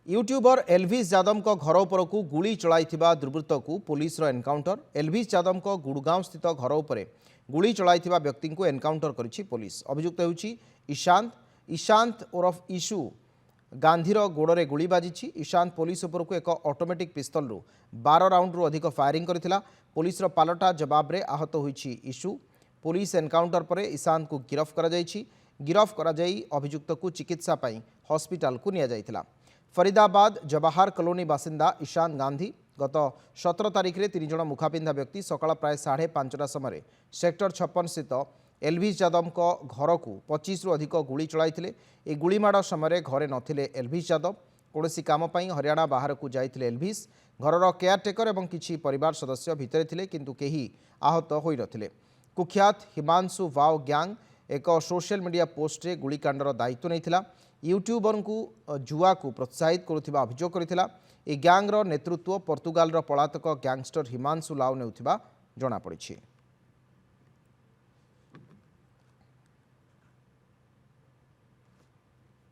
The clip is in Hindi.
यूट्यूबर एल्विस यादव को घर उपर को गुली चलाइथिबा दुर्वृत्त को पुलिस एनकाउंटर। एल्विस यादव को गुड़गांव स्थित घर उपर गुली चलाइथिबा व्यक्ति को एनकाउंटर करिछि पुलिस। अभियुक्त हेउछि ईशांत ईशांत ओरफ इशू गांधीर गोड़े गुली बाजिछि। ईशांत पुलिस उपर को एक ऑटोमेटिक पिस्तल रु 12 राउंड रु अधिक फायरिंग करथिला। पुलिस पालटा जवाब रे आहत होइछि इशू। पुलिस एनकाउंटर पर ईशांत को गिरफ करा जाइछि। गिरफ करा जाई अभियुक्त को चिकित्सा पई हॉस्पिटल को निया जाइथिला। फरीदाबाद जवाहर कॉलोनी बासिंदा ईशान गांधी गत 17 तारिख में 3 जन मुखापिंधा व्यक्ति सकाळ प्राय 5:30 समय सेक्टर 56 स्थित एल्विस यादव को घर को 25 रु अधिक गुली चलाइथिले। ए गुलीमाड़ समय घरे नथिले एल्विस यादव। कौनसी काम पई हरियाणा बाहर को जाइथिले एल्विस। घरर केयारटेकर एवं किछि परिवार सदस्य भितरे थिले किंतु केही आहत होई नथिले। कुख्यात हिमांशु वाव गैंग एक सोशल मीडिया पोस्ट रे गुलीकांडर दायित्व नैथिला। यूट्यूबर को जुआ को प्रोत्साहित करुथिबा अभियोग करथिला। ए गैंगर नेतृत्व पोर्तुगाल पलातक गैंगस्टर हिमांशु लाउ नेउथिबा जणा पड़िछि।